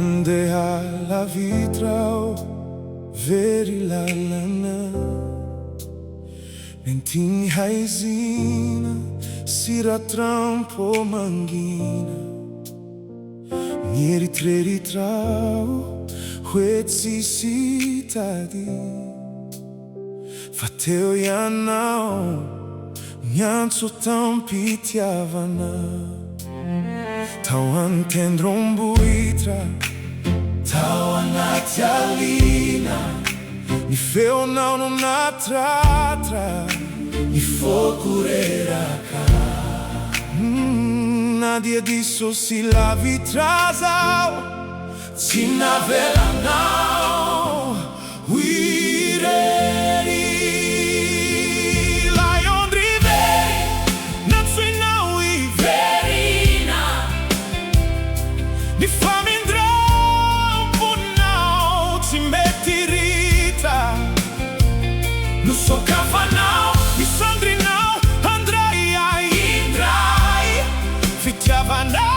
Onde alla vitrao veri la lana Mentin haizina sira trampo mangina Nieri tre ritrao huetsi sitadi Fateo yanao nyanso tampitiavana Tawan tendron buitra Tawan atialina Ni feo não no na tratra Ni focurera ca Nadie disso si la vitrasao Tina vela now Uireri Lion riveri Non sui now i verina Ni fami in drampo now Ti metti rita Non so cava now Mi sandri now Andrai a indrai Fittiava now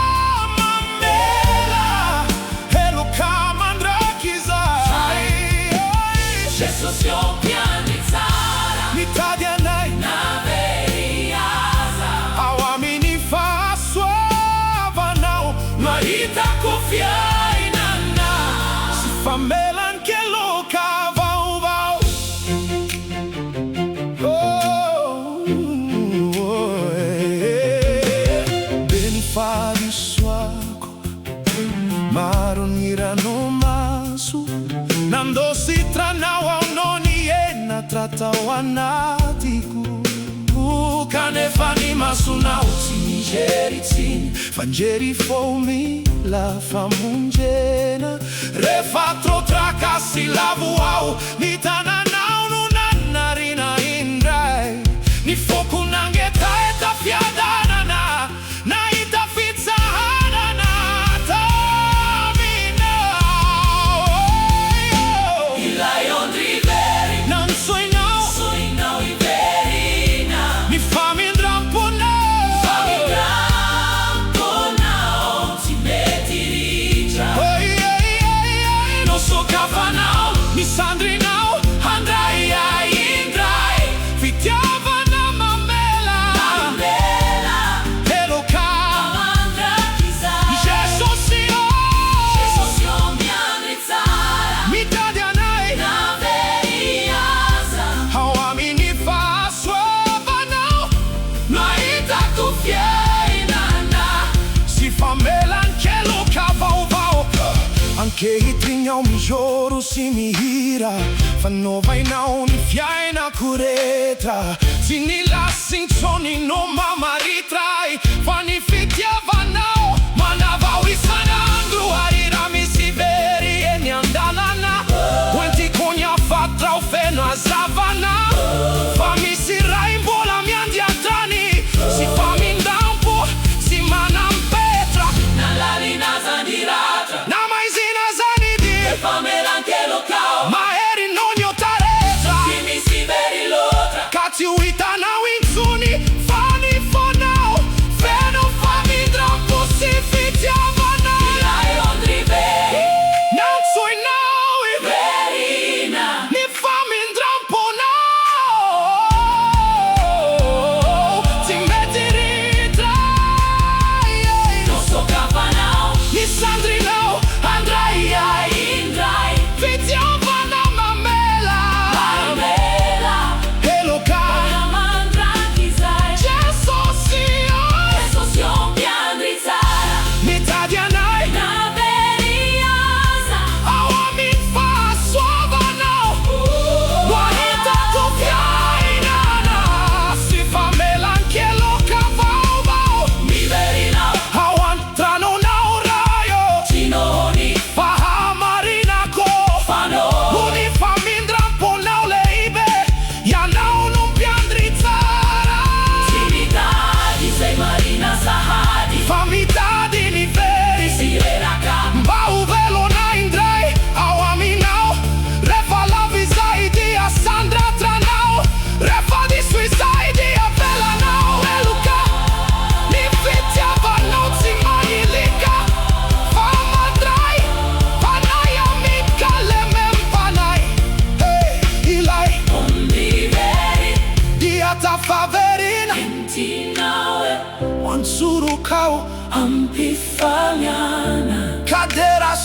Sosio pianizzara L'Italia nai Naveriasa Awamini fa suava now Marita kufia inanna Si fa melan che lo cavao vao Ben fa di suaco Maron irano masu Nando si tranawa Trata wanatiku Ukane fani masunau Sinigeri tsini Fangeri fomi La famungena Refatro tracassi lavuau Ni tananau nunannarina indrai Ni foku nangeta eta fiadanana Na ita fizza hanana Taminau Il lion riveri Soi now i verina Mi fami in drampo now Fami in drampo now Ti metti riccia Non so cava now Mi sandri now Andrai a indrai Fittiava na mamela E lo Amandra chissà Gesso sio mi anrizzara Mi tadianai Awamini fa suava now Ma ita kufia inanna Si fa melancello cavao vao Anche i trignao mi gioro si mi hira Fanno vai na un fiai na cureta Si ni lassin soni no mama ritrai Fani fittiava now Mana vau risanandru Arira mi si veri e ni andalana Quanti cogna fatra o feno a savana Fami si rainbow la mi andiatani Si fami in dampo Si manam petra Na larina zandiratra Na maisina zanidi Famela anche lo cao Ma eri non io taretra Kimi si veri l'otra Cazzi uita na winzuni Fani for now Feno fa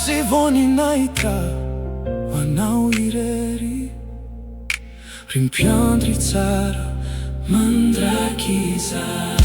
se voninahitra ho anao irery, rimpiandry tsara mandrakizay.